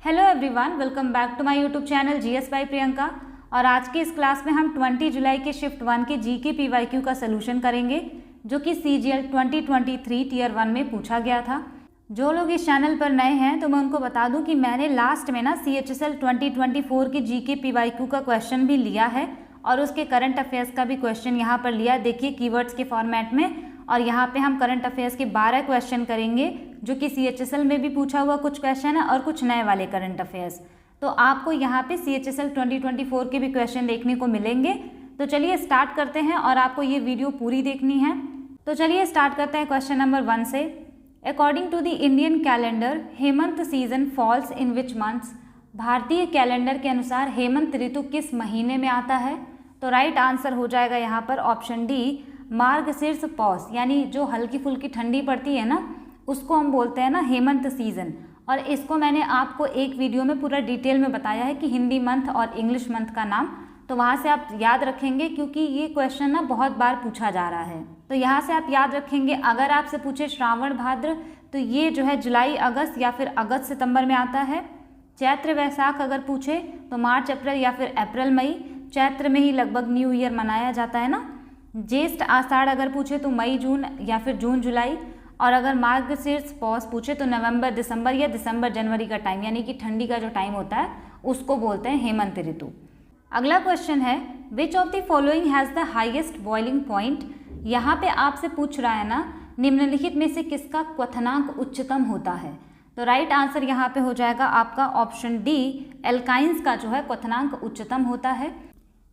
Hello everyone, welcome back to my YouTube channel GS by Priyanka. और आज की इस क्लास में हम 20 जुलाई के शिफ्ट 1 के जीके पीवाईक्यू का सोल्यूशन करेंगे, जो कि सीजीएल 2023 टीयर 1 में पूछा गया था। जो लोग इस चैनल पर नए हैं तो मैं उनको बता दूं कि मैंने लास्ट में ना CHSL 2024 के जीके पीवाईक्यू का क्वेश्चन भी लिया है और उसके करंट अफेयर्स का भी क्वेश्चन यहाँ पर लिया है। देखिए कीवर्ड्स के फॉर्मेट में, और यहाँ पे हम करंट अफेयर्स के 12 क्वेश्चन करेंगे, जो कि CHSL में भी पूछा हुआ कुछ क्वेश्चन है और कुछ नए वाले करंट अफेयर्स। तो आपको यहाँ पे CHSL 2024 के भी क्वेश्चन देखने को मिलेंगे। तो चलिए स्टार्ट करते हैं और आपको ये वीडियो पूरी देखनी है। तो चलिए स्टार्ट करते हैं क्वेश्चन नंबर 1 से। According to the Indian calendar Hemant season falls in which months? भारतीय कैलेंडर के अनुसार हेमंत ऋतु किस महीने में आता है? तो राइट आंसर हो जाएगा यहाँ पर ऑप्शन डी, मार्गशीर्ष पौष, यानी जो हल्की फुल्की ठंडी पड़ती है ना, उसको हम बोलते हैं ना हेमंत सीजन। और इसको मैंने आपको एक वीडियो में पूरा डिटेल में बताया है कि हिंदी मंथ और इंग्लिश मंथ का नाम, तो वहाँ से आप याद रखेंगे क्योंकि ये क्वेश्चन ना बहुत बार पूछा जा रहा है। तो यहाँ से आप याद रखेंगे। अगर आपसे पूछे श्रावण भाद्र, तो ये जो है जुलाई अगस्त या फिर अगस्त सितंबर में आता है। चैत्र वैशाख अगर पूछे तो मार्च अप्रैल या फिर अप्रैल मई, चैत्र में ही लगभग न्यू ईयर मनाया जाता है ना। ज्येष्ठ आषाढ़ अगर पूछे तो मई जून या फिर जून जुलाई, और अगर मार्गशीर्ष पौष पूछे तो नवंबर दिसंबर या दिसंबर जनवरी का टाइम, यानी कि ठंडी का जो टाइम होता है उसको बोलते हैं हेमंत ऋतु। अगला क्वेश्चन है, विच of the following has the highest boiling point? यहाँ पे आपसे पूछ रहा है ना, निम्नलिखित में से किसका क्वथनांक उच्चतम होता है? तो राइट आंसर यहाँ पे हो जाएगा आपका ऑप्शन डी, एल्काइंस का जो है क्वथनांक उच्चतम होता है।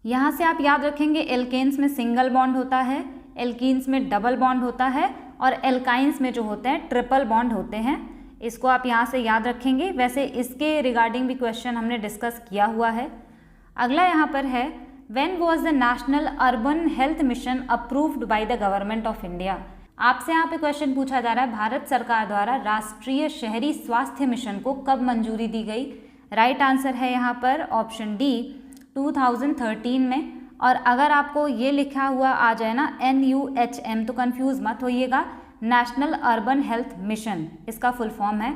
यहाँ से आप याद रखेंगे एल्केन्स में सिंगल बॉन्ड होता है, एल्कीन्स में डबल बॉन्ड होता है, और एल्काइंस में जो होते हैं ट्रिपल बॉन्ड होते हैं। इसको आप यहाँ से याद रखेंगे। वैसे इसके रिगार्डिंग भी क्वेश्चन हमने डिस्कस किया हुआ है। अगला यहाँ पर है, when was the national urban health mission approved by the government of India? आपसे यहाँ पे क्वेश्चन पूछा जा रहा है, भारत सरकार द्वारा राष्ट्रीय शहरी स्वास्थ्य मिशन को कब मंजूरी दी गई? राइट आंसर है यहाँ पर ऑप्शन डी, 2013 में। और अगर आपको ये लिखा हुआ आ जाए ना NUHM, तो कंफ्यूज मत होइएगा, नेशनल अर्बन हेल्थ मिशन इसका फुल फॉर्म है।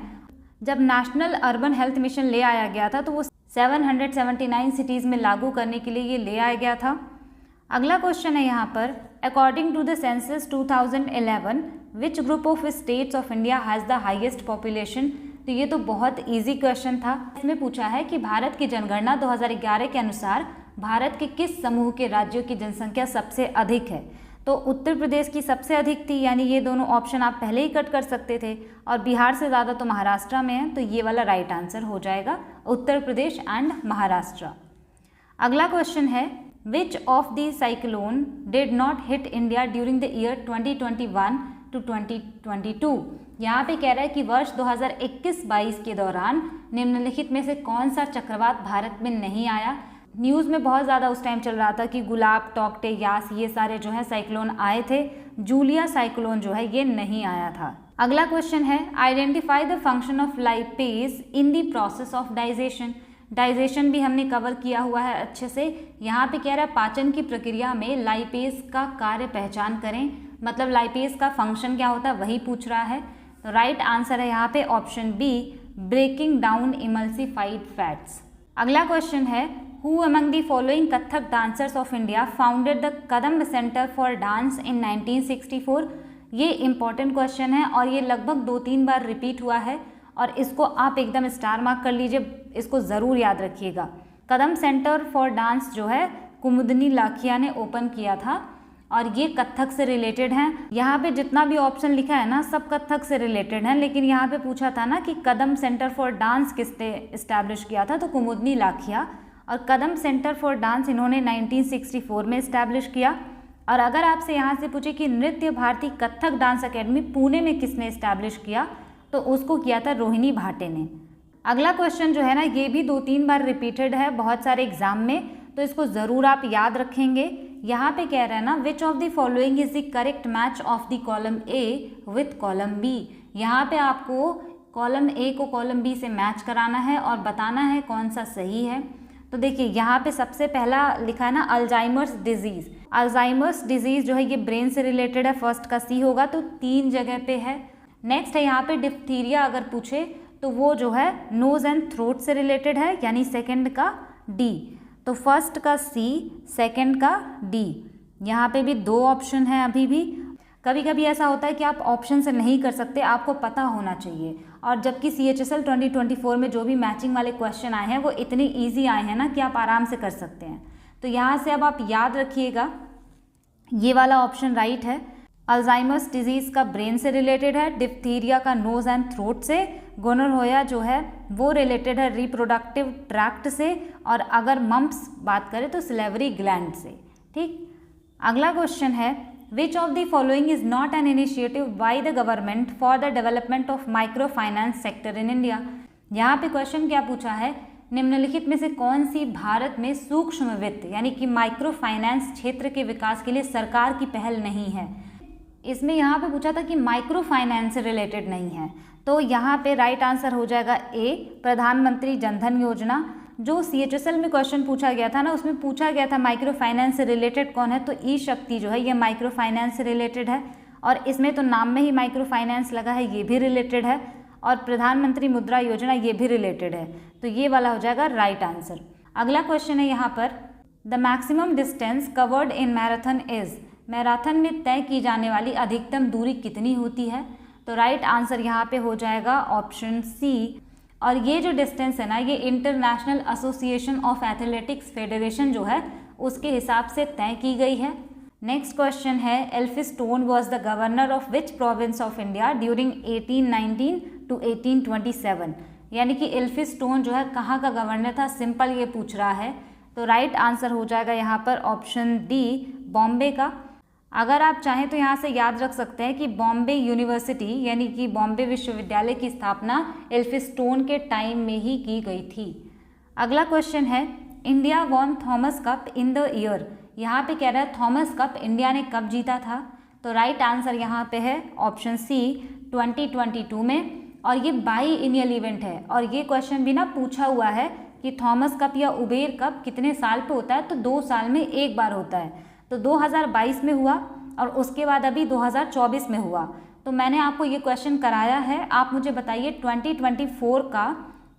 जब नेशनल अर्बन हेल्थ मिशन ले आया गया था तो वो 779 सिटीज़ में लागू करने के लिए ये ले आया गया था। अगला क्वेश्चन है यहाँ पर, according to the census 2011 which group of states of India has the highest population? तो ये तो बहुत इजी क्वेश्चन था। इसमें पूछा है कि भारत की जनगणना 2011 के अनुसार भारत के किस समूह के राज्यों की जनसंख्या सबसे अधिक है? तो उत्तर प्रदेश की सबसे अधिक थी, यानी ये दोनों ऑप्शन आप पहले ही कट कर सकते थे, और बिहार से ज़्यादा तो महाराष्ट्र में है, तो ये वाला राइट आंसर हो जाएगा उत्तर प्रदेश एंड महाराष्ट्र। अगला क्वेश्चन है, विच of the cyclone did not hit India during the year 2021 to 2022? यहाँ पे कह रहा है कि वर्ष 2021-22 के दौरान निम्नलिखित में से कौन सा चक्रवात भारत में नहीं आया? न्यूज़ में बहुत ज़्यादा उस टाइम चल रहा था कि गुलाब, टॉकटे, यास, ये सारे जो है साइक्लोन आए थे। जूलिया साइक्लोन जो है ये नहीं आया था। अगला क्वेश्चन है, identify the function of lipase in the process of digestion? Digestion भी हमने कवर किया हुआ है अच्छे से। यहाँ पे कह रहा है पाचन की प्रक्रिया में लाइपेज का कार्य पहचान करें, मतलब लाइपेज का फंक्शन क्या होता है वही पूछ रहा है। तो राइट आंसर है यहाँ पे option B, breaking down emulsified fats. अगला क्वेश्चन है, who among the following Kathak dancers of India founded the Kadamb centre for dance in 1964? ये इंपॉर्टेंट क्वेश्चन है और ये लगभग 2-3 बार रिपीट हुआ है, और इसको आप एकदम स्टार मार्क कर लीजिए, इसको ज़रूर याद रखिएगा। कदम्ब सेंटर फॉर डांस जो है कुमुदनी लाखिया ने ओपन किया था, और ये कथक से रिलेटेड हैं। यहाँ पे जितना भी ऑप्शन लिखा है ना सब कथक से रिलेटेड हैं, लेकिन यहाँ पे पूछा था ना कि कदम्ब सेंटर फॉर डांस किसने इस्टेब्लिश किया था, तो कुमुदनी लाखिया। और कदम्ब सेंटर फॉर डांस इन्होंने 1964 में इस्टेब्लिश किया। और अगर आपसे यहाँ से पूछे कि नृत्य भारती कथक डांस अकेडमी पुणे में किसने इस्टेब्लिश किया, तो उसको किया था रोहिणी भाटे ने। अगला क्वेश्चन जो है ना ये भी 2-3 बार रिपीटेड है बहुत सारे एग्जाम में, तो इसको ज़रूर आप याद रखेंगे। यहाँ पे कह रहा है ना, which of the following is the correct match of the column A with column B? यहाँ पे आपको कॉलम ए को कॉलम बी से मैच कराना है और बताना है कौन सा सही है। तो देखिए यहाँ पे सबसे पहला लिखा है ना अल्जाइमर्स डिजीज़। अल्जाइमर्स डिजीज़ जो है ये ब्रेन से रिलेटेड है, फर्स्ट का सी होगा, तो 3 जगह पे है। नेक्स्ट है यहाँ पे डिप्थीरिया अगर पूछे तो वो जो है नोज़ एंड थ्रोट से रिलेटेड है, यानी सेकंड का डी। तो फर्स्ट का सी, सेकंड का डी। यहाँ पे भी दो ऑप्शन है अभी भी। कभी कभी ऐसा होता है कि आप ऑप्शन से नहीं कर सकते, आपको पता होना चाहिए। और जबकि CHSL 2024 में जो भी मैचिंग वाले क्वेश्चन आए हैं वो इतने ईजी आए हैं ना कि आप आराम से कर सकते हैं। तो यहाँ से अब आप याद रखिएगा, ये वाला ऑप्शन राइट है। अल्जाइमर्स डिजीज़ का ब्रेन से रिलेटेड है, डिप्थीरिया का नोज़ एंड थ्रोट से, गोनोरहोया जो है वो रिलेटेड है रिप्रोडक्टिव ट्रैक्ट से, और अगर मम्प्स बात करें तो सिलेवरी ग्लैंड से। ठीक, अगला क्वेश्चन है विच of the following is not an initiative by the government for the development of micro finance sector in India. यहाँ पे क्वेश्चन क्या पूछा है, निम्नलिखित में से कौन सी भारत में सूक्ष्म वित्त यानी कि माइक्रो फाइनेंस क्षेत्र के विकास के लिए सरकार की पहल नहीं है। इसमें यहाँ पे पूछा था कि माइक्रो फाइनेंस से रिलेटेड नहीं है, तो यहाँ पे राइट आंसर हो जाएगा ए, प्रधानमंत्री जनधन योजना। जो CHSL में क्वेश्चन पूछा गया था ना, उसमें पूछा गया था माइक्रो फाइनेंस से रिलेटेड कौन है, तो ई शक्ति जो है ये माइक्रो फाइनेंस से रिलेटेड है, और इसमें तो नाम में ही माइक्रो फाइनेंस लगा है, ये भी रिलेटेड है, और प्रधानमंत्री मुद्रा योजना ये भी रिलेटेड है, तो ये वाला हो जाएगा राइट आंसर। अगला क्वेश्चन है यहाँ पर, the maximum distance covered in marathon is, marathon में तय की जाने वाली अधिकतम दूरी कितनी होती है, तो राइट आंसर यहाँ पे हो जाएगा ऑप्शन सी। और ये जो डिस्टेंस है ना, ये international association of athletics federation जो है उसके हिसाब से तय की गई है। नेक्स्ट क्वेश्चन है, Elphinstone was the governor of which province of India during 1819 to 1827, यानी कि एल्फिस्टोन जो है कहाँ का गवर्नर था, सिंपल ये पूछ रहा है, तो राइट आंसर हो जाएगा यहाँ पर ऑप्शन डी, बॉम्बे का। अगर आप चाहें तो यहाँ से याद रख सकते हैं कि बॉम्बे यूनिवर्सिटी यानी कि बॉम्बे विश्वविद्यालय की स्थापना एल्फिस्टोन के टाइम में ही की गई थी। अगला क्वेश्चन है, India won Thomas cup in the year, यहाँ पे कह रहा है थॉमस कप इंडिया ने कब जीता था, तो राइट आंसर यहाँ पे है ऑप्शन सी, 2022 में। और ये बाई एनुअल इवेंट है, और ये क्वेश्चन भी ना पूछा हुआ है कि थॉमस कप या उबेर कप कितने साल पे होता है, तो 2 साल में एक बार होता है, तो 2022 में हुआ और उसके बाद अभी 2024 में हुआ। तो मैंने आपको ये क्वेश्चन कराया है, आप मुझे बताइए 2024 का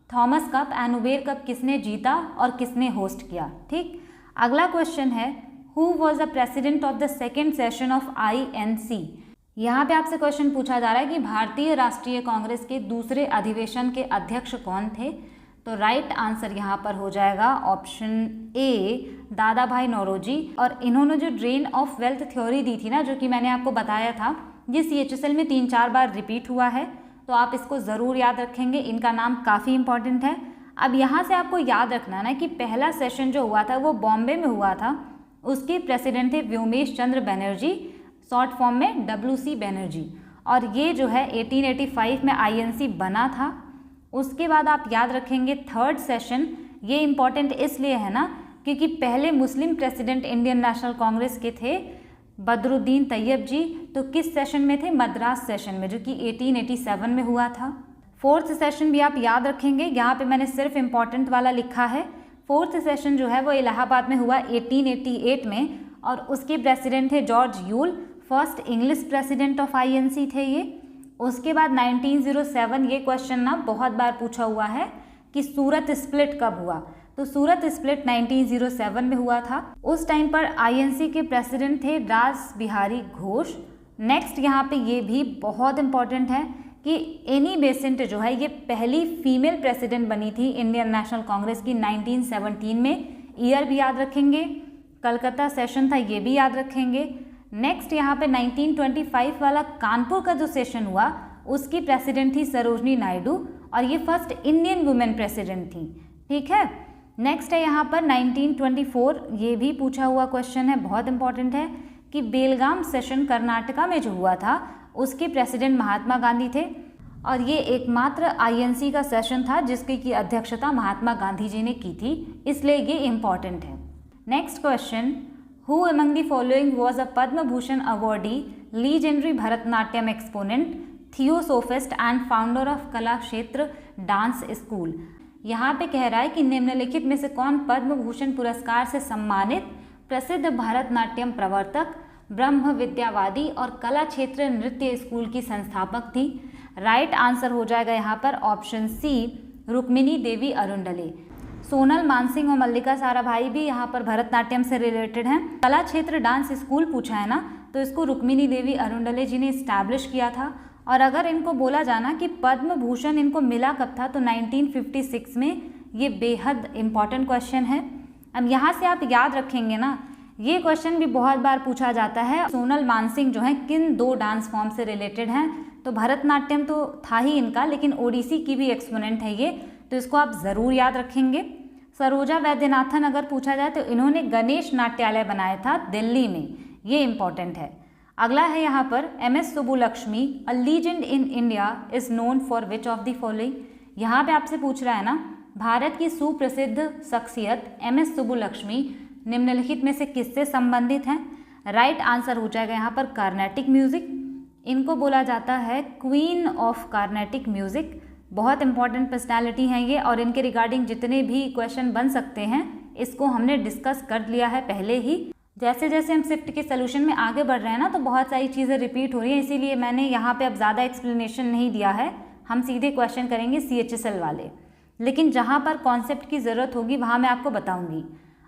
Thomas cup and Uber cup किसने जीता और किसने होस्ट किया। ठीक, अगला क्वेश्चन है, who was the president of the second session of INC। यहाँ पे आपसे क्वेश्चन पूछा जा रहा है कि भारतीय राष्ट्रीय कांग्रेस के दूसरे अधिवेशन के अध्यक्ष कौन थे, तो राइट आंसर यहाँ पर हो जाएगा ऑप्शन ए, दादा भाई नौरोजी। और इन्होंने जो ड्रेन ऑफ वेल्थ थ्योरी दी थी ना, जो कि मैंने आपको बताया था, ये CHSL में 3-4 बार रिपीट हुआ है, तो आप इसको ज़रूर याद रखेंगे, इनका नाम काफ़ी इंपॉर्टेंट है। अब यहाँ से आपको याद रखना ना कि पहला सेशन जो हुआ था वो बॉम्बे में हुआ था, उसके प्रेसिडेंट थे व्योमेश चंद्र बनर्जी, शॉर्ट फॉर्म में WC बनर्जी, और ये जो है 1885 में INC बना था। उसके बाद आप याद रखेंगे थर्ड सेशन, ये इम्पॉर्टेंट इसलिए है ना क्योंकि पहले मुस्लिम प्रेसिडेंट इंडियन नेशनल कांग्रेस के थे बदरुद्दीन तैयब जी, तो किस सेशन में थे, मद्रास सेशन में, जो कि 1887 में हुआ था। फोर्थ सेशन भी आप याद रखेंगे, यहाँ पे मैंने सिर्फ इम्पॉर्टेंट वाला लिखा है। फोर्थ सेशन जो है वो इलाहाबाद में हुआ 1888 में, और उसके प्रेसिडेंट थे George Yule, first English president of INC थे ये। उसके बाद 1907, ये क्वेश्चन ना बहुत बार पूछा हुआ है कि सूरत स्प्लिट कब हुआ, तो सूरत स्प्लिट 1907 में हुआ था। उस टाइम पर INC के प्रेसिडेंट थे रास बिहारी घोष। नेक्स्ट यहाँ पे ये भी बहुत इंपॉर्टेंट है कि एनी बेसेंट जो है ये पहली फीमेल प्रेसिडेंट बनी थी इंडियन नेशनल कांग्रेस की 1917 में, ईयर भी याद रखेंगे। कलकत्ता सेशन था, ये भी याद रखेंगे। नेक्स्ट यहाँ पे 1925 वाला कानपुर का जो सेशन हुआ उसकी प्रेसिडेंट थी सरोजनी नायडू, और ये फर्स्ट इंडियन वुमेन प्रेसिडेंट थी। ठीक है, नेक्स्ट है यहाँ पर 1924, ये भी पूछा हुआ क्वेश्चन है, बहुत इंपॉर्टेंट है कि बेलगाम सेशन कर्नाटका में जो हुआ था उसके प्रेसिडेंट महात्मा गांधी थे, और ये एकमात्र INC का सेशन था जिसकी की अध्यक्षता महात्मा गांधी जी ने की थी, इसलिए ये इम्पॉर्टेंट है। Next question, Who among the following was a Padma Bhushan awardee, legendary Bharatnatyam exponent, theosophist and founder of कला क्षेत्र डांस स्कूल। यहाँ पे कह रहा है कि निम्नलिखित में से कौन पद्म भूषण पुरस्कार से सम्मानित प्रसिद्ध भरतनाट्यम प्रवर्तक, ब्रह्म विद्यावादी और कला क्षेत्र नृत्य स्कूल की संस्थापक थी। राइट आंसर हो जाएगा यहाँ पर ऑप्शन सी, रुक्मिणी देवी अरुंडले। सोनल मानसिंह और मल्लिका साराभाई भी यहाँ पर भरतनाट्यम से रिलेटेड हैं। कला क्षेत्र डांस स्कूल पूछा है ना, तो इसको रुक्मिणी देवी अरुंडले जी ने इस्टेब्लिश किया था। और अगर इनको बोला जाना कि पद्म भूषण इनको मिला कब था, तो 1956 में। ये बेहद इम्पॉर्टेंट क्वेश्चन है। अब यहाँ से आप याद रखेंगे ना, ये क्वेश्चन भी बहुत बार पूछा जाता है। सोनल मानसिंह जो हैं किन 2 डांस फॉर्म से रिलेटेड हैं, तो भरतनाट्यम तो था ही इनका, लेकिन ओडिसी की भी एक्सपोनेंट है ये, तो इसको आप ज़रूर याद रखेंगे। सरोजा वैद्यनाथन अगर पूछा जाए तो इन्होंने गणेश नाट्यालय बनाया था दिल्ली में, ये इम्पॉर्टेंट है। अगला है यहाँ पर MS Subbulakshmi, a legend in India is known for which of the following. यहाँ पे आपसे पूछ रहा है ना, भारत की सुप्रसिद्ध शख्सियत MS सुब्बुलक्ष्मी निम्नलिखित में से किससे संबंधित हैं। राइट आंसर हो जाएगा यहाँ पर कार्नेटिक म्यूजिक। इनको बोला जाता है क्वीन ऑफ कार्नेटिक म्यूजिक। बहुत इंपॉर्टेंट पर्सनैलिटी हैं ये, और इनके रिगार्डिंग जितने भी क्वेश्चन बन सकते हैं इसको हमने डिस्कस कर लिया है पहले ही। जैसे जैसे हम शिफ्ट के सोल्यूशन में आगे बढ़ रहे हैं ना, तो बहुत सारी चीज़ें रिपीट हो रही हैं, इसीलिए मैंने यहाँ पे अब ज़्यादा एक्सप्लेनेशन नहीं दिया है। हम सीधे क्वेश्चन करेंगे CHSL वाले, लेकिन जहाँ पर कॉन्सेप्ट की ज़रूरत होगी वहाँ मैं आपको बताऊँगी।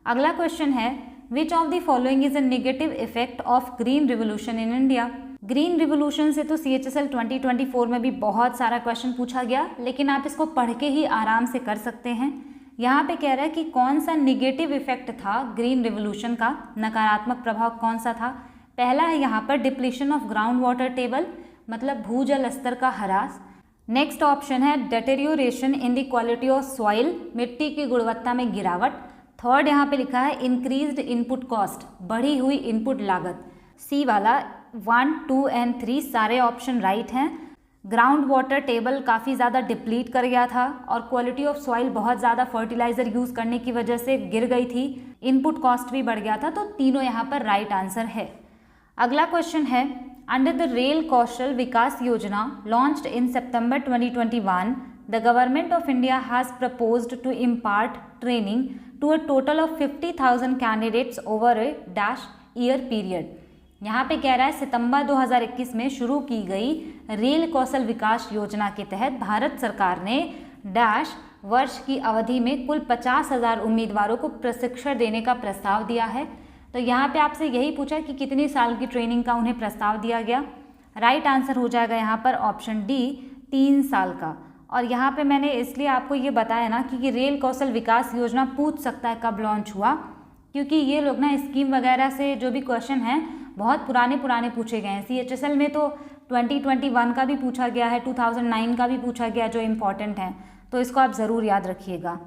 अगला क्वेश्चन है, विच of the following is a negative effect of green revolution in India. Green revolution से तो CHSL 2024 में भी बहुत सारा क्वेश्चन पूछा गया, लेकिन आप इसको पढ़ के ही आराम से कर सकते हैं। यहाँ पे कह रहा है कि कौन सा निगेटिव इफेक्ट था ग्रीन रिवोल्यूशन का, नकारात्मक प्रभाव कौन सा था। पहला है यहाँ पर depletion of ground water table, मतलब भूजल स्तर का ह्रास। नेक्स्ट ऑप्शन है deterioration in the quality of soil, मिट्टी की गुणवत्ता में गिरावट। थर्ड यहाँ पे लिखा है इंक्रीज्ड इनपुट कॉस्ट, बढ़ी हुई इनपुट लागत। सी वाला 1, 2 एंड 3 सारे ऑप्शन राइट हैं। ग्राउंड वाटर टेबल काफ़ी ज़्यादा डिप्लीट कर गया था, और क्वालिटी ऑफ सॉइल बहुत ज़्यादा फर्टिलाइज़र यूज़ करने की वजह से गिर गई थी। इनपुट कॉस्ट भी बढ़ गया था, तो तीनों यहाँ पर राइट आंसर है। अगला क्वेश्चन है, under the rail Kaushal Vikas Yojana launched in September 2021, the government of India has proposed to impart training to a total of 50,000 candidates over a dash year period. यहाँ पे कह रहा है सितंबर 2021 में शुरू की गई रेल कौशल विकास योजना के तहत भारत सरकार ने डैश वर्ष की अवधि में कुल 50,000 उम्मीदवारों को प्रशिक्षण देने का प्रस्ताव दिया है। तो यहाँ पे आपसे यही पूछा कि कितने साल की ट्रेनिंग का उन्हें प्रस्ताव दिया गया। राइट आंसर हो जाएगा यहाँ पर ऑप्शन डी, 3 साल का। और यहाँ पे मैंने इसलिए आपको ये बताया ना कि रेल कौशल विकास योजना पूछ सकता है कब लॉन्च हुआ, क्योंकि ये लोग ना स्कीम वगैरह से जो भी क्वेश्चन हैं बहुत पुराने पूछे गए हैं। CHSL में तो 2021 का भी पूछा गया है, 2009 का भी पूछा गया, जो इम्पॉर्टेंट है, तो इसको आप ज़रूर याद रखिएगा।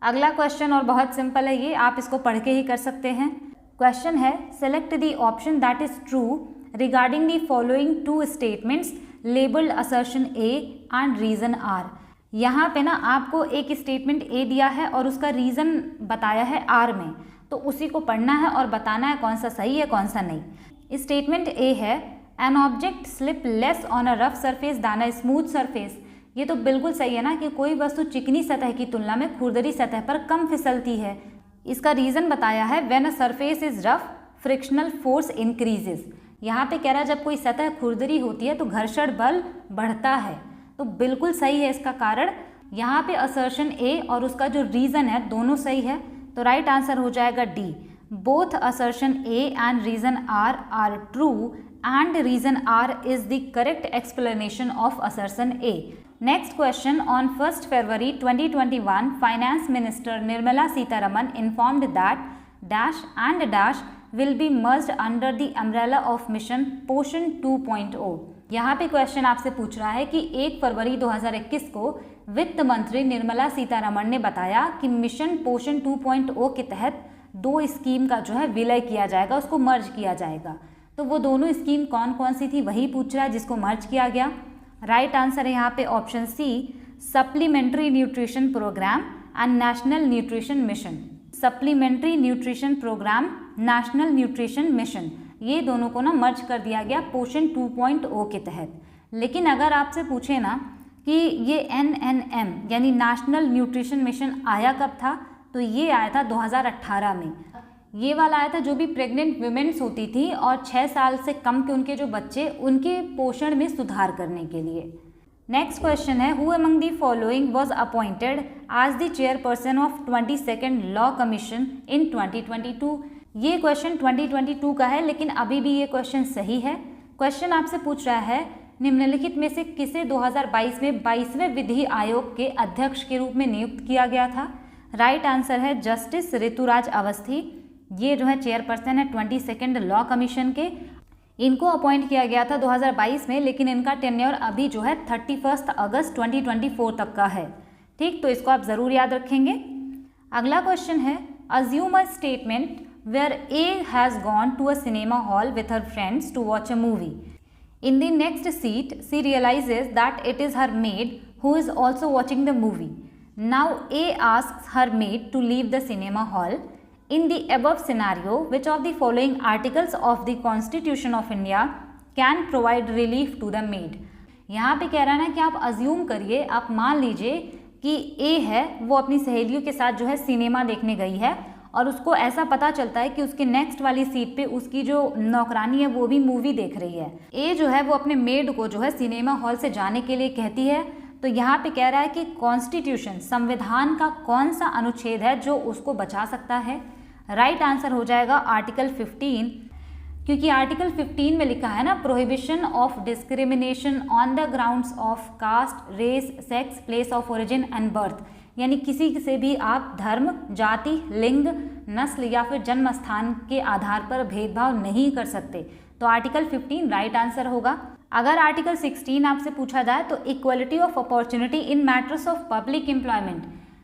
अगला क्वेश्चन और बहुत सिंपल है ये, आप इसको पढ़ के ही कर सकते हैं। क्वेश्चन है, select the option that is true regarding the following 2 statements labelled assertion A and reason are. यहाँ पे ना आपको एक स्टेटमेंट ए दिया है और उसका रीज़न बताया है आर में, तो उसी को पढ़ना है और बताना है कौन सा सही है कौन सा नहीं। स्टेटमेंट ए है, an object slip less on a rough surface then a smooth surface. ये तो बिल्कुल सही है ना कि कोई वस्तु चिकनी सतह की तुलना में खुरदरी सतह पर कम फिसलती है। इसका रीज़न बताया है, when a surface is rough frictional force increases. यहाँ पे कह रहा है जब कोई सतह खुरदरी होती है तो घर्षण बल बढ़ता है, तो बिल्कुल सही है इसका कारण। यहाँ पे असर्शन ए और उसका जो रीज़न है दोनों सही है, तो राइट आंसर हो जाएगा D, both assertion A and reason are true and reason R is the correct explanation of assertion A. Next question, on 1 February 2021 finance minister Nirmala Sitharaman informed that dash and dash will be merged under the umbrella of mission Poshan 2.0। यहाँ पे question आपसे पूछ रहा है कि 1 फरवरी 2021 को वित्त मंत्री निर्मला सीतारमण ने बताया कि मिशन पोषण 2.0 के तहत 2 स्कीम का जो है विलय किया जाएगा, उसको मर्ज किया जाएगा। तो वो दोनों स्कीम कौन कौन सी थी वही पूछ रहा है जिसको मर्ज किया गया। राइट आंसर है यहाँ पे option C, supplementary nutrition programme and national nutrition mission. Supplementary nutrition programme, national nutrition mission, ये दोनों को ना मर्ज कर दिया गया पोषण 2.0 के तहत। लेकिन अगर आपसे पूछे ना कि ये NNM यानी नेशनल न्यूट्रिशन मिशन आया कब था, तो ये आया था 2018 में। ये वाला आया था जो भी प्रेग्नेंट वुमेन्स होती थी और 6 साल से कम के उनके जो बच्चे, उनके पोषण में सुधार करने के लिए। नेक्स्ट क्वेश्चन है, who among the following was appointed as the chairperson of 22nd law commission in 2022। ये क्वेश्चन 2022 का है, लेकिन अभी भी ये क्वेश्चन सही है। क्वेश्चन आपसे पूछ रहा है, निम्नलिखित में से किसे 2022 में 22वें विधि आयोग के अध्यक्ष के रूप में नियुक्त किया गया था? राइट आंसर है जस्टिस ऋतुराज अवस्थी। ये जो है चेयरपर्सन है 22nd लॉ कमीशन के। इनको अपॉइंट किया गया था 2022 में, लेकिन इनका टेन्योर अभी जो है 31 अगस्त 2024 तक का है। ठीक, तो इसको आप ज़रूर याद रखेंगे। अगला क्वेश्चन है, assume a statement where A has gone to a cinema hall with her friends to watch a movie. In the next seat, she realizes that it is her maid who is also watching the movie. Now A asks her maid to leave the cinema hall. In the above scenario, which of the following articles of the Constitution of India can provide relief to the maid? यहाँ पे कह रहा है ना कि आप assume करिए, आप मान लीजिए कि A है वो अपनी सहेलियों के साथ जो है सिनेमा देखने गई है और उसको ऐसा पता चलता है कि उसके नेक्स्ट वाली सीट पे उसकी जो नौकरानी है वो भी मूवी देख रही है। ए जो है वो अपने मेड को जो है सिनेमा हॉल से जाने के लिए कहती है। तो यहाँ पे कह रहा है कि कॉन्स्टिट्यूशन, संविधान का कौन सा अनुच्छेद है जो उसको बचा सकता है? राइट आंसर हो जाएगा आर्टिकल 15, क्योंकि आर्टिकल 15 में लिखा है ना, prohibition of discrimination on the grounds of caste, race, sex, place of origin and birth. यानी किसी से भी आप धर्म, जाति, लिंग, नस्ल या फिर जन्म स्थान के आधार पर भेदभाव नहीं कर सकते। तो आर्टिकल 15 राइट आंसर होगा। अगर आर्टिकल 16 आपसे पूछा जाए तो equality of opportunity in matters of public employment,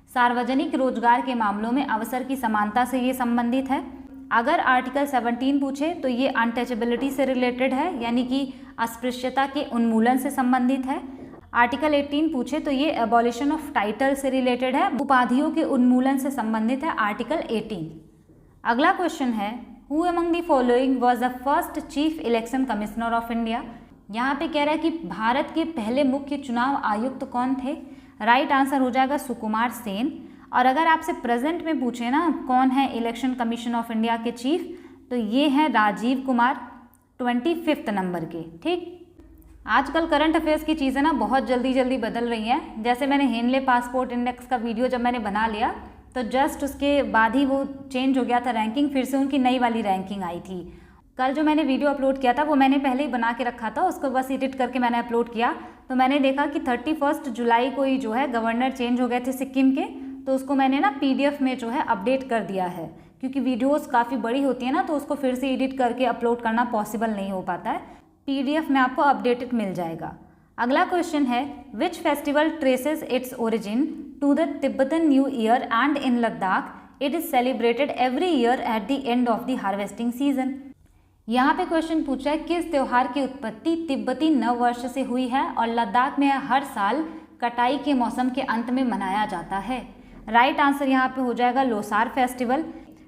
सार्वजनिक रोजगार के मामलों में अवसर की समानता से ये संबंधित है। अगर आर्टिकल 17 पूछे तो ये अनटचेबिलिटी से रिलेटेड है, यानी कि अस्पृश्यता के उन्मूलन से संबंधित है। आर्टिकल 18 पूछे तो ये एबॉलिशन ऑफ टाइटल से रिलेटेड है, उपाधियों के उन्मूलन से संबंधित है आर्टिकल 18। अगला क्वेश्चन है, who among the following was the first chief election commissioner of India. यहाँ पे कह रहा है कि भारत के पहले मुख्य चुनाव आयुक्त कौन थे? राइट आंसर हो जाएगा सुकुमार सेन। और अगर आपसे प्रेजेंट में पूछे ना कौन है इलेक्शन कमीशन ऑफ इंडिया के चीफ, तो ये हैं राजीव कुमार, 25 नंबर के। ठीक, आजकल करंट अफेयर्स की चीज़ें ना बहुत जल्दी जल्दी बदल रही हैं। जैसे मैंने हेनले पासपोर्ट इंडेक्स का वीडियो जब मैंने बना लिया तो जस्ट उसके बाद ही वो चेंज हो गया था रैंकिंग, फिर से उनकी नई वाली रैंकिंग आई थी। कल जो मैंने वीडियो अपलोड किया था वो मैंने पहले ही बना के रखा था, उसको बस एडिट करके मैंने अपलोड किया। तो मैंने देखा कि 31 जुलाई को ही जो है गवर्नर चेंज हो गए थे सिक्किम के, तो उसको मैंने ना PDF में जो है अपडेट कर दिया है, क्योंकि वीडियोज़ काफ़ी बड़ी होती है ना, तो उसको फिर से एडिट करके अपलोड करना पॉसिबल नहीं हो पाता है। PDF में आपको अपडेटेड मिल जाएगा। अगला क्वेश्चन है, which festival traces its origin to the Tibetan new year and in Ladakh it is celebrated every year at the end of the harvesting season. यहाँ पे क्वेश्चन पूछा है किस त्यौहार की उत्पत्ति तिब्बती नव वर्ष से हुई है और लद्दाख में हर साल कटाई के मौसम के अंत में मनाया जाता है। राइट आंसर यहाँ पे हो जाएगा लोसार फेस्टिवल।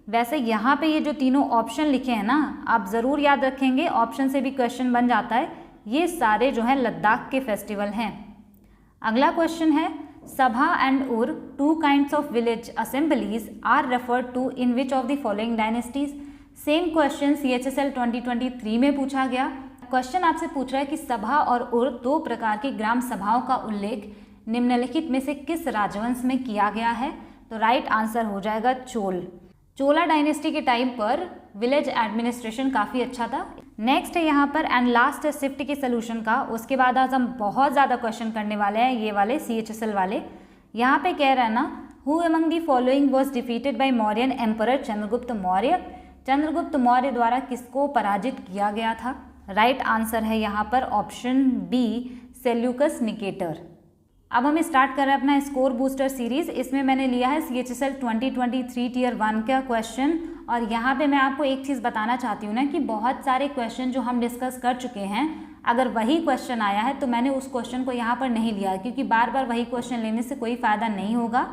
वैसे यहाँ पे ये जो तीनों ऑप्शन लिखे हैं ना, आप ज़रूर याद रखेंगे, ऑप्शन से भी क्वेश्चन बन जाता है। ये सारे जो है लद्दाख के फेस्टिवल हैं। अगला क्वेश्चन है, Sabha and Ur, two kinds of village assemblies are referred to in which of the following dynasties. Same question CHSL 2023 में पूछा गया। क्वेश्चन आपसे पूछ रहा है कि सभा और उर दो प्रकार की ग्राम सभाओं का उल्लेख निम्नलिखित में से किस राजवंश में किया गया है? तो राइट आंसर हो जाएगा चोल। चोला डायनेस्टी के टाइम पर विलेज एडमिनिस्ट्रेशन काफ़ी अच्छा था। नेक्स्ट है यहाँ पर एंड लास्ट है शिफ्ट के सोल्यूशन का। उसके बाद आज हम बहुत ज़्यादा क्वेश्चन करने वाले हैं, ये वाले CHSL वाले। यहाँ पे कह रहा है ना, who among the following was defeated by Mauryan emperor Chandragupta Maurya. Chandragupta Maurya द्वारा किसको पराजित किया गया था? राइट आंसर है यहाँ पर ऑप्शन बी, सेल्यूकस निकेटर। अब हम स्टार्ट कर रहे हैं अपना स्कोर बूस्टर सीरीज। इसमें मैंने लिया है CHSL 2023 टियर 1 का क्वेश्चन। और यहाँ पे मैं आपको एक चीज़ बताना चाहती हूँ ना कि बहुत सारे क्वेश्चन जो हम डिस्कस कर चुके हैं, अगर वही क्वेश्चन आया है तो मैंने उस क्वेश्चन को यहाँ पर नहीं लिया, क्योंकि बार बार वही क्वेश्चन लेने से कोई फ़ायदा नहीं होगा।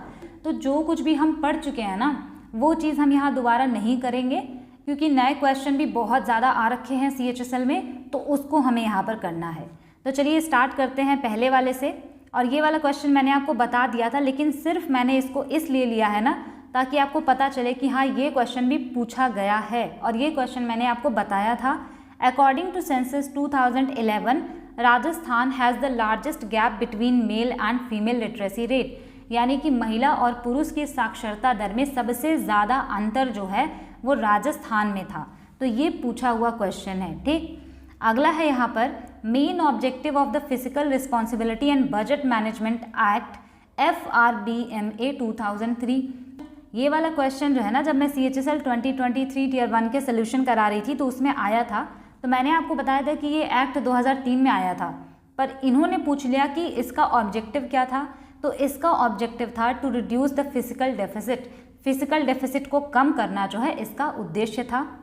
तो जो कुछ भी हम पढ़ चुके हैं ना, वो चीज़ हम यहाँ दोबारा नहीं करेंगे, क्योंकि नए क्वेश्चन भी बहुत ज़्यादा आ रखे हैं CHSL में, तो उसको हमें यहाँ पर करना है। तो चलिए स्टार्ट करते हैं पहले वाले से। और ये वाला क्वेश्चन मैंने आपको बता दिया था, लेकिन सिर्फ मैंने इसको इसलिए लिया है ना ताकि आपको पता चले कि हाँ ये क्वेश्चन भी पूछा गया है। और ये क्वेश्चन मैंने आपको बताया था, according to census 2011 Rajasthan has the largest gap between male and female literacy rate, यानी कि महिला और पुरुष की साक्षरता दर में सबसे ज़्यादा अंतर जो है वो राजस्थान में था। तो ये पूछा हुआ क्वेश्चन है। ठीक, अगला है यहाँ पर main objective of the physical responsibility and budget management act FRBMA 2003। ये वाला क्वेश्चन जो है ना, जब मैं CHSL 2023 टीयर 1 के सोल्यूशन करा रही थी तो उसमें आया था। तो मैंने आपको बताया था कि ये एक्ट 2003 में आया था, पर इन्होंने पूछ लिया कि इसका ऑब्जेक्टिव क्या था। तो इसका ऑब्जेक्टिव था to reduce the physical deficit, physical deficit को कम करना जो है इसका उद्देश्य था।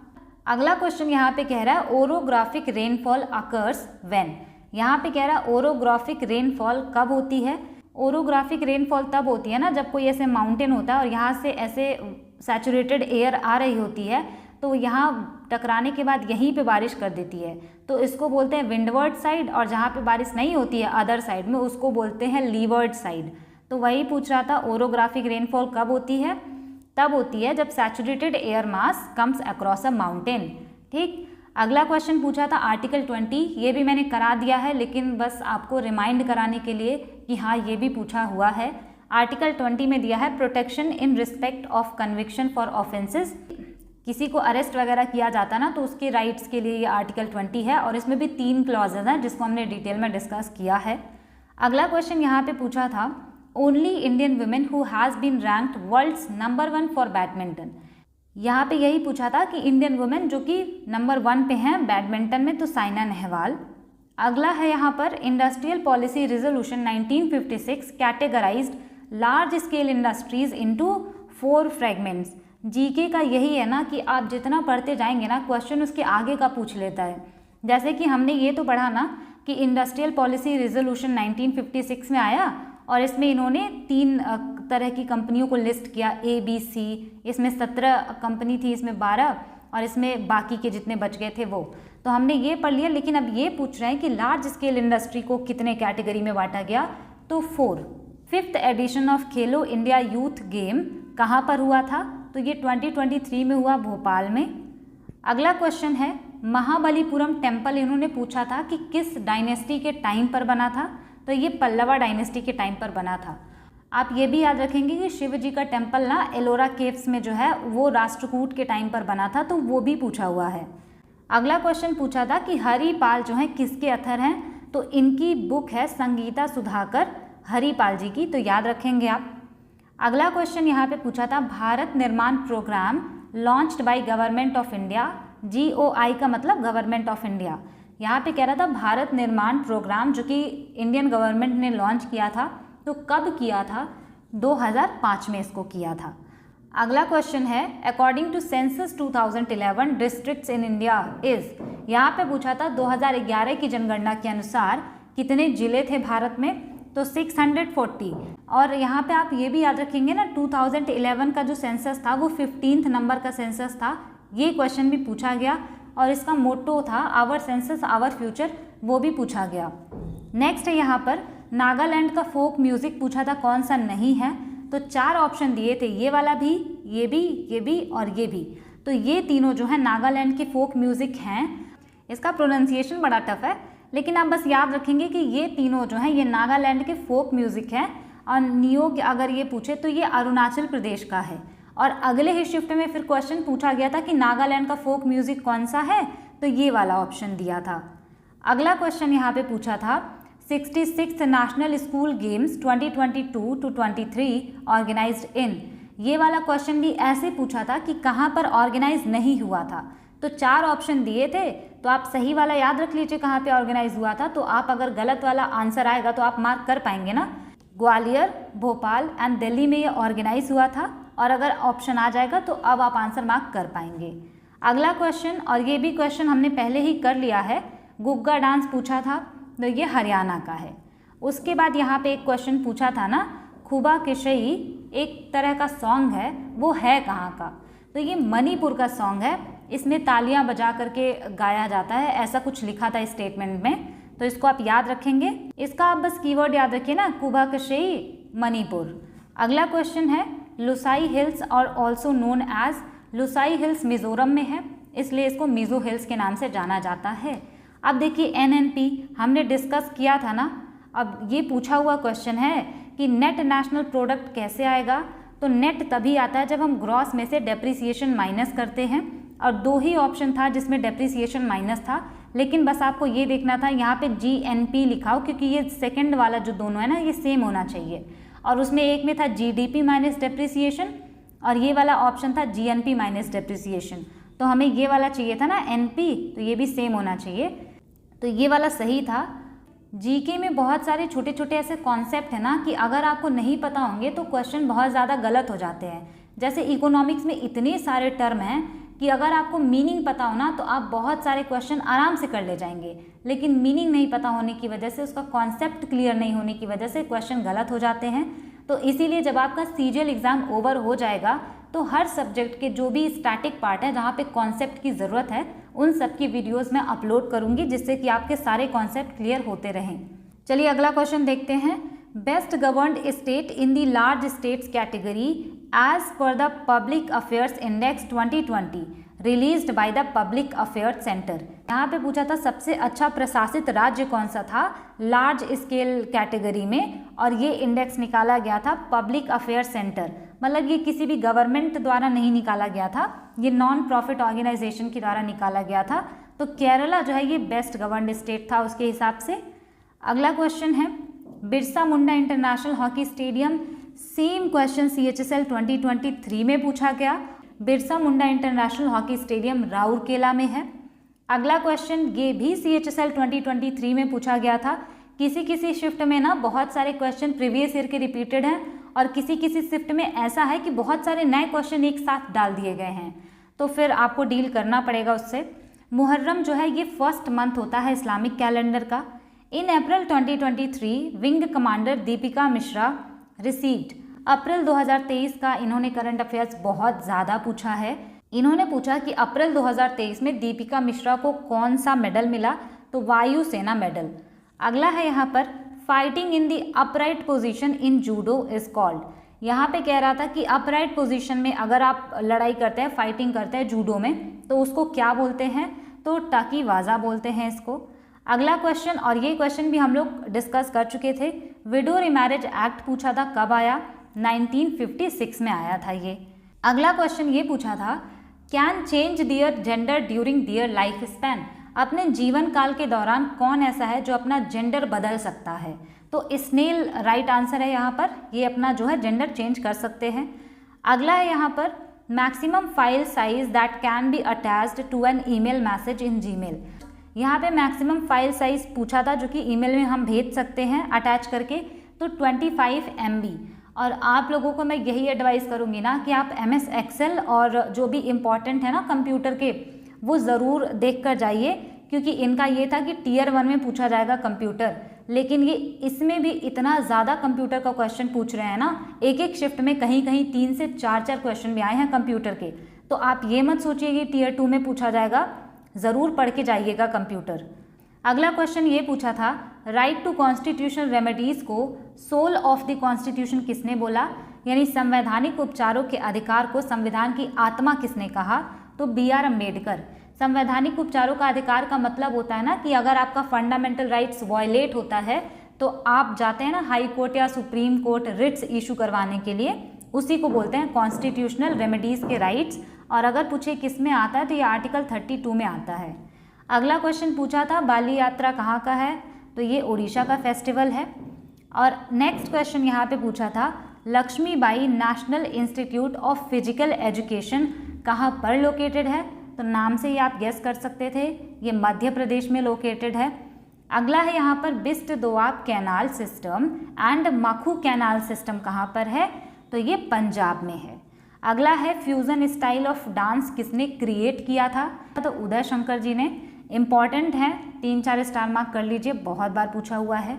अगला क्वेश्चन यहाँ पे कह रहा है ओरोग्राफिक रेनफॉल अकर्स व्हेन। यहाँ पे कह रहा है ओरोग्राफिक रेनफॉल कब होती है। ओरोग्राफिक रेनफॉल तब होती है ना जब कोई ऐसे माउंटेन होता है और यहाँ से ऐसे सैचुरेटेड एयर आ रही होती है, तो यहाँ टकराने के बाद यहीं पे बारिश कर देती है, तो इसको बोलते हैं विंडवर्ड साइड, और जहाँ पे बारिश नहीं होती है अदर साइड में उसको बोलते हैं लीवर्ड साइड। तो वही पूछ रहा था ओरोग्राफिक रेनफॉल कब होती है। तब होती है जब saturated air mass comes across a mountain. ठीक, अगला क्वेश्चन पूछा था आर्टिकल 20, ये भी मैंने करा दिया है लेकिन बस आपको रिमाइंड कराने के लिए कि हाँ ये भी पूछा हुआ है। आर्टिकल 20 में दिया है protection in respect of conviction for offences. किसी को अरेस्ट वगैरह किया जाता ना तो उसके राइट्स के लिए ये आर्टिकल 20 है, और इसमें भी 3 क्लॉजेज हैं जिसको हमने डिटेल में डिस्कस किया है। अगला क्वेश्चन यहाँ पे पूछा था only Indian women who has been ranked world's number 1 for badminton. यहाँ पे यही पूछा था कि इंडियन वुमेन जो कि नंबर 1 पे हैं बैडमिंटन में, तो साइना नेहवाल। अगला है यहाँ पर industrial policy resolution 1956 categorised large scale industries into 4 fragments. GK का यही है ना कि आप जितना पढ़ते जाएंगे ना क्वेश्चन उसके आगे का पूछ लेता है। जैसे कि हमने ये तो पढ़ा ना कि इंडस्ट्रियल पॉलिसी रिजोल्यूशन 1956 में आया और इसमें इन्होंने 3 तरह की कंपनियों को लिस्ट किया ABC, इसमें 17 कंपनी थी, इसमें 12 और इसमें बाकी के जितने बच गए थे वो। तो हमने ये पढ़ लिया, लेकिन अब ये पूछ रहे हैं कि लार्ज स्केल इंडस्ट्री को कितने कैटेगरी में बांटा गया, तो 4। 5th addition of Khelo India youth game कहाँ पर हुआ था, तो ये 2023 में हुआ भोपाल में। अगला क्वेश्चन है महाबलीपुरम टेम्पल, इन्होंने पूछा था कि किस डायनेस्टी के टाइम पर बना था, तो ये पल्लवा डायनेस्टी के टाइम पर बना था। आप ये भी याद रखेंगे कि शिव जी का टेम्पल ना एलोरा केव्स में जो है वो राष्ट्रकूट के टाइम पर बना था, तो वो भी पूछा हुआ है। अगला क्वेश्चन पूछा था कि हरिपाल जो है किसके अथर हैं, तो इनकी बुक है संगीता सुधाकर हरिपाल जी की, तो याद रखेंगे आप। अगला क्वेश्चन यहाँ पे पूछा था Bharat Nirman programme launched by government of India. GOI का मतलब गवर्नमेंट ऑफ इंडिया। यहाँ पे कह रहा था भारत निर्माण प्रोग्राम जो कि इंडियन गवर्नमेंट ने लॉन्च किया था, तो कब किया था, 2005 में इसको किया था। अगला क्वेश्चन है according to census 2011 districts in India is. यहाँ पे पूछा था 2011 की जनगणना के अनुसार कितने जिले थे भारत में, तो 640। और यहाँ पे आप ये भी याद रखेंगे ना 2011 का जो सेंसस था वो 15th नंबर का सेंसस था। ये क्वेश्चन भी पूछा गया और इसका मोटो था आवर सेंसस आवर फ्यूचर, वो भी पूछा गया। नेक्स्ट है यहाँ पर नागालैंड का फोक म्यूजिक पूछा था कौन सा नहीं है, तो 4 ऑप्शन दिए थे, ये वाला भी, ये भी और ये भी। तो ये तीनों जो है नागालैंड के फोक म्यूजिक हैं। इसका प्रोनाउंसिएशन बड़ा टफ है, लेकिन आप बस याद रखेंगे कि ये तीनों जो हैं ये नागालैंड के फोक म्यूजिक हैं। और नियोग अगर ये पूछे तो ये अरुणाचल प्रदेश का है। और अगले ही शिफ्ट में फिर क्वेश्चन पूछा गया था कि नागालैंड का फोक म्यूजिक कौन सा है, तो ये वाला ऑप्शन दिया था। अगला क्वेश्चन यहाँ पे पूछा था 66th national school games 2022-23 organised in. ये वाला क्वेश्चन भी ऐसे पूछा था कि कहाँ पर ऑर्गेनाइज नहीं हुआ था, तो 4 ऑप्शन दिए थे, तो आप सही वाला याद रख लीजिए कहाँ पे ऑर्गेनाइज हुआ था। तो आप अगर गलत वाला आंसर आएगा तो आप मार्क कर पाएंगे ना, ग्वालियर, भोपाल एंड दिल्ली में ये ऑर्गेनाइज हुआ था। और अगर ऑप्शन आ जाएगा तो अब आप आंसर मार्क कर पाएंगे। अगला क्वेश्चन, और ये भी क्वेश्चन हमने पहले ही कर लिया है, गुग्गा डांस पूछा था, तो ये हरियाणा का है। उसके बाद यहाँ पे एक क्वेश्चन पूछा था ना, खुबा किशई एक तरह का सॉन्ग है, वो है कहाँ का, तो ये मणिपुर का सॉन्ग है। इसमें तालियां बजा करके गाया जाता है, ऐसा कुछ लिखा था स्टेटमेंट में, तो इसको आप याद रखेंगे। इसका आप बस कीवर्ड याद रखिए ना, खुबा किशई मणिपुर। अगला क्वेश्चन है लुसाई हिल्स और also known as, Lushai hills Mizoram में है, इसलिए इसको मिजो हिल्स के नाम से जाना जाता है। अब देखिए NNP हमने डिस्कस किया था ना, अब ये पूछा हुआ क्वेश्चन है कि नेट नेशनल प्रोडक्ट कैसे आएगा। तो नेट तभी आता है जब हम ग्रॉस में से डेप्रिसिएशन माइनस करते हैं, और 2 ही ऑप्शन था जिसमें डेप्रिसिएशन माइनस था, लेकिन बस आपको ये देखना था यहाँ पे GNP लिखाओ, क्योंकि ये सेकंड वाला जो दोनों है ना ये सेम होना चाहिए, और उसमें एक में था GDP माइनस डेप्रिसिएशन और ये वाला ऑप्शन था GNP माइनस डेप्रिसिएशन। तो हमें ये वाला चाहिए था ना NP, तो ये भी सेम होना चाहिए, तो ये वाला सही था। जीके में बहुत सारे छोटे छोटे ऐसे कॉन्सेप्ट है ना कि अगर आपको नहीं पता होंगे तो क्वेश्चन बहुत ज़्यादा गलत हो जाते हैं। जैसे इकोनॉमिक्स में इतने सारे टर्म हैं कि अगर आपको मीनिंग पता हो ना तो आप बहुत सारे क्वेश्चन आराम से कर ले जाएंगे, लेकिन मीनिंग नहीं पता होने की वजह से, उसका कॉन्सेप्ट क्लियर नहीं होने की वजह से क्वेश्चन गलत हो जाते हैं। तो इसीलिए जब आपका CGL एग्ज़ाम ओवर हो जाएगा तो हर सब्जेक्ट के जो भी स्टैटिक पार्ट है जहाँ पे कॉन्सेप्ट की ज़रूरत है उन सब की वीडियोस मैं अपलोड करूँगी, जिससे कि आपके सारे कॉन्सेप्ट क्लियर होते रहें। चलिए अगला क्वेश्चन देखते हैं। Best governed state in the large states category as per the public affairs index 2020 released by the public affairs centre. यहाँ पे पूछा था सबसे अच्छा प्रशासित राज्य कौन सा था लार्ज स्केल कैटेगरी में, और ये इंडेक्स निकाला गया था पब्लिक अफेयर्स सेंटर, मतलब ये किसी भी गवर्नमेंट द्वारा नहीं निकाला गया था, ये नॉन प्रॉफिट ऑर्गेनाइजेशन के द्वारा निकाला गया था। तो केरला जो है ये बेस्ट गवर्नड स्टेट था उसके हिसाब से। अगला क्वेश्चन है Birsa Munda international hockey stadium, same question CHSL 2023 में पूछा गया। Birsa Munda international hockey stadium Rourkela में है। अगला क्वेश्चन ये भी CHSL 2023 में पूछा गया था। किसी किसी शिफ्ट में ना बहुत सारे क्वेश्चन प्रीवियस ईयर के रिपीटेड हैं, और किसी किसी शिफ्ट में ऐसा है कि बहुत सारे नए क्वेश्चन एक साथ डाल दिए गए हैं, तो फिर आपको डील करना पड़ेगा उससे। मुहर्रम जो है ये फर्स्ट मंथ होता है इस्लामिक कैलेंडर का। In April 2023 wing commander Deepika Mishra received, April 2023 का इन्होंने करंट अफेयर्स बहुत ज़्यादा पूछा है। इन्होंने पूछा कि अप्रैल 2023 में दीपिका मिश्रा को कौन सा मेडल मिला, तो वायु सेना मेडल। अगला है यहाँ पर fighting in the upright position in judo is called. यहाँ पे कह रहा था कि अपराइट पोजीशन में अगर आप लड़ाई करते हैं, फाइटिंग करते हैं जूडो में, तो उसको क्या बोलते हैं, तो टाकी वाजा बोलते हैं इसको। अगला क्वेश्चन, और ये क्वेश्चन भी हम लोग डिस्कस कर चुके थे, विडो रिमैरिज एक्ट पूछा था कब आया, 1956 में आया था ये। अगला क्वेश्चन ये पूछा था can change their gender during their life span, अपने जीवन काल के दौरान कौन ऐसा है जो अपना जेंडर बदल सकता है, तो स्नेल राइट आंसर है यहाँ पर, ये अपना जो है जेंडर चेंज कर सकते हैं। अगला है यहाँ पर maximum file size that can be attached to an email message in Gmail. यहाँ पे मैक्सिमम फाइल साइज पूछा था जो कि ईमेल में हम भेज सकते हैं अटैच करके, तो 25 MB। और आप लोगों को मैं यही एडवाइस करूँगी ना कि आप MS एक्सेल और जो भी इम्पॉर्टेंट है ना कंप्यूटर के, वो ज़रूर देख कर जाइए, क्योंकि इनका ये था कि Tier 1 में पूछा जाएगा कंप्यूटर, लेकिन ये इसमें भी इतना ज़्यादा कंप्यूटर का क्वेश्चन पूछ रहे हैं ना, एक एक शिफ्ट में कहीं कहीं 3 से 4 क्वेश्चन भी आए हैं कंप्यूटर के। तो आप ये मत सोचिए कि Tier 2 में पूछा जाएगा, ज़रूर पढ़ के जाइएगा कंप्यूटर। अगला क्वेश्चन ये पूछा था राइट टू कॉन्स्टिट्यूशनल रेमेडीज़ को सोल ऑफ द कॉन्स्टिट्यूशन किसने बोला, यानी संवैधानिक उपचारों के अधिकार को संविधान की आत्मा किसने कहा, तो BR अम्बेडकर। संवैधानिक उपचारों का अधिकार का मतलब होता है ना कि अगर आपका फंडामेंटल राइट्स वायलेट होता है तो आप जाते हैं ना हाई कोर्ट या सुप्रीम कोर्ट रिट्स इशू करवाने के लिए, उसी को बोलते हैं कॉन्स्टिट्यूशनल रेमेडीज़ के राइट्स। और अगर पूछे किस में आता है तो ये आर्टिकल 32 में आता है। अगला क्वेश्चन पूछा था बाली यात्रा कहाँ का है, तो ये उड़ीसा का फेस्टिवल है। और नेक्स्ट क्वेश्चन यहाँ पे पूछा था Lakshmibai national institute of physical education कहाँ पर लोकेटेड है, तो नाम से ही आप गेस कर सकते थे, ये मध्य प्रदेश में लोकेटेड है। अगला है यहाँ पर Bist Doab canal system and Makhu canal system कहाँ पर है, तो ये पंजाब में है। अगला है फ्यूज़न स्टाइल ऑफ डांस किसने क्रिएट किया था, तो उदय शंकर जी ने। इम्पॉर्टेंट है, 3-4 स्टार मार्क कर लीजिए, बहुत बार पूछा हुआ है।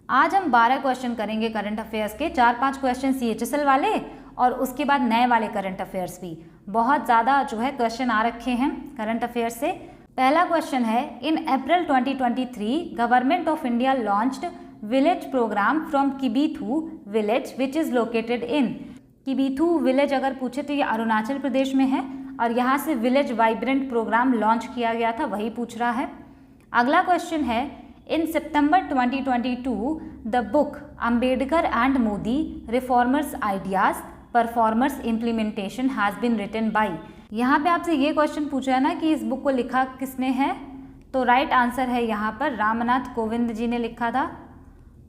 आज हम 12 क्वेश्चन करेंगे करंट अफेयर्स के, 4-5 क्वेश्चन CHSL वाले और उसके बाद नए वाले करंट अफेयर्स भी। बहुत ज़्यादा जो है क्वेश्चन आ रखे हैं करंट अफेयर्स से। पहला क्वेश्चन है in April 2023 government of India launched village programme from Kibithu village which is located in. Kibithu village अगर पूछे तो ये अरुणाचल प्रदेश में है, और यहाँ से विलेज वाइब्रेंट प्रोग्राम लॉन्च किया गया था, वही पूछ रहा है। अगला क्वेश्चन है, in September 2022 the book Ambedkar and Modi reformers ideas performers implementation has been written by. यहाँ पे आपसे ये क्वेश्चन पूछा है ना कि इस बुक को लिखा किसने है, तो राइट आंसर है यहाँ पर रामनाथ कोविंद जी ने लिखा था।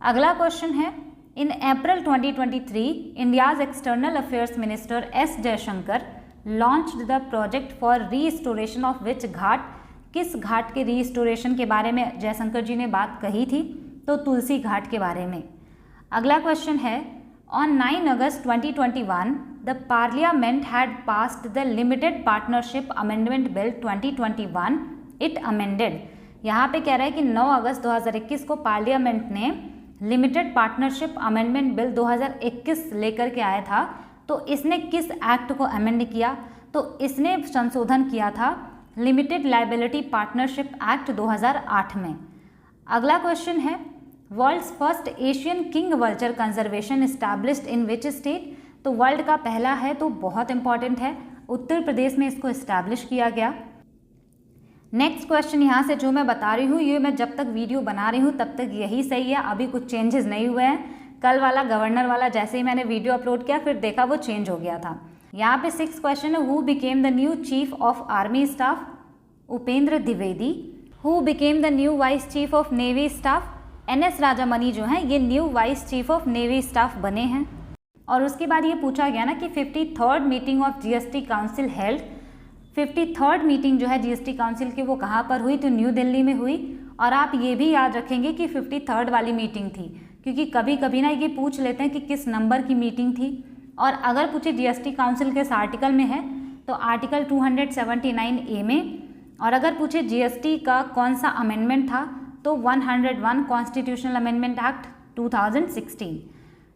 अगला क्वेश्चन है, in April 2023 India's external affairs minister S Jaishankar launched the project for restoration of which ghat. किस घाट के रीस्टोरेशन के बारे में जयशंकर जी ने बात कही थी, तो तुलसी घाट के बारे में। अगला क्वेश्चन है, on 9 August 2021 the parliament had passed the limited partnership amendment bill 2021 it amended. यहाँ पे कह रहा है कि 9 अगस्त 2021 को पार्लियामेंट ने लिमिटेड पार्टनरशिप अमेंडमेंट बिल 2021 लेकर के आया था, तो इसने किस एक्ट को अमेंड किया, तो इसने संशोधन किया था लिमिटेड लायबिलिटी पार्टनरशिप एक्ट 2008 में। अगला क्वेश्चन है, world's first Asian king vulture conservation established in which state. तो वर्ल्ड का पहला है, तो बहुत इंपॉर्टेंट है, उत्तर प्रदेश में इसको एस्टैब्लिश किया गया। नेक्स्ट क्वेश्चन यहाँ से जो मैं बता रही हूँ, ये मैं जब तक वीडियो बना रही हूँ तब तक यही सही है, अभी कुछ चेंजेस नहीं हुए हैं। कल वाला गवर्नर वाला जैसे ही मैंने वीडियो अपलोड किया फिर देखा वो चेंज हो गया था। यहाँ पे 6 क्वेश्चन है, who became the new chief of army staff, Upendra Dwivedi. Who became the new vice chief of navy staff, NS Rajamani जो हैं ये new vice chief of navy staff बने हैं। और उसके बाद ये पूछा गया ना कि 53rd meeting of GST council held. 53rd meeting जो है GST काउंसिल की वो कहाँ पर हुई, तो न्यू दिल्ली में हुई। और आप ये भी याद रखेंगे कि 53rd वाली मीटिंग थी, क्योंकि कभी कभी ना ये पूछ लेते हैं कि किस नंबर की मीटिंग थी। और अगर पूछे GST काउंसिल किस आर्टिकल में है, तो आर्टिकल 279A में। और अगर पूछे GST का कौन सा अमेंडमेंट था, तो 101 कॉन्स्टिट्यूशनल अमेंडमेंट एक्ट 2016।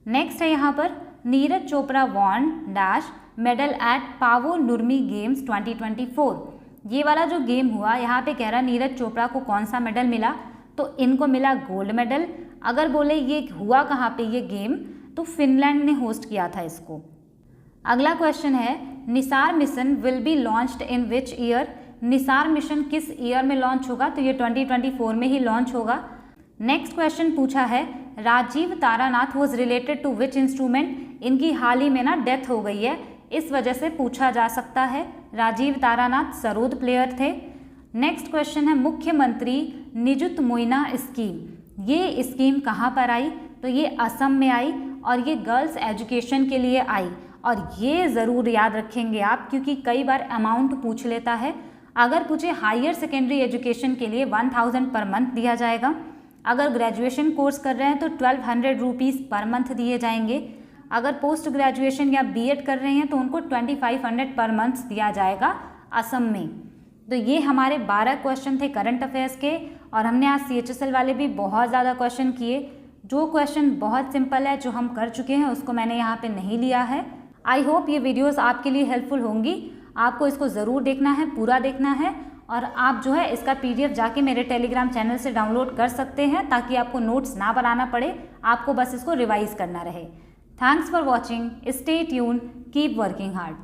नेक्स्ट है यहाँ पर, Neeraj Chopra won dash medal at Paavo Nurmi games 2024। ये वाला जो गेम हुआ, यहाँ पे कह रहा है नीरज चोपड़ा को कौन सा मेडल मिला, तो इनको मिला गोल्ड मेडल। अगर बोले ये हुआ कहाँ पे ये गेम, तो फिनलैंड ने होस्ट किया था इसको। अगला क्वेश्चन है, NISAR mission will be launched in which year. NISAR mission किस ईयर में लॉन्च होगा, तो ये 2024 में ही लॉन्च होगा। नेक्स्ट क्वेश्चन पूछा है, Rajeev Taranath was related to which instrument. इनकी हाल ही में ना डेथ हो गई है, इस वजह से पूछा जा सकता है। राजीव तारानाथ सरोद प्लेयर थे। नेक्स्ट क्वेश्चन है, मुख्यमंत्री निजुत मोइना स्कीम। ये स्कीम कहाँ पर आई, तो ये असम में आई और ये गर्ल्स एजुकेशन के लिए आई। और ये ज़रूर याद रखेंगे आप, क्योंकि कई बार अमाउंट पूछ लेता है। अगर पूछे हायर सेकेंडरी एजुकेशन के लिए 1000 पर मंथ दिया जाएगा। अगर ग्रेजुएशन कोर्स कर रहे हैं तो 1200 रुपीज़ पर मंथ दिए जाएंगे। अगर पोस्ट ग्रेजुएशन या BEd कर रहे हैं तो उनको 2500 पर मंथ दिया जाएगा असम में। तो ये हमारे 12 क्वेश्चन थे करंट अफेयर्स के, और हमने आज CHSL वाले भी बहुत ज़्यादा क्वेश्चन किए। जो क्वेश्चन बहुत सिंपल है, जो हम कर चुके हैं, उसको मैंने यहाँ पे नहीं लिया है। आई होप ये वीडियोस आपके लिए हेल्पफुल होंगी। आपको इसको ज़रूर देखना है, पूरा देखना है, और आप जो है इसका PDF जाके मेरे टेलीग्राम चैनल से डाउनलोड कर सकते हैं, ताकि आपको नोट्स ना बनाना पड़े, आपको बस इसको रिवाइज करना रहे। Thanks for watching, stay tune, keep working hard.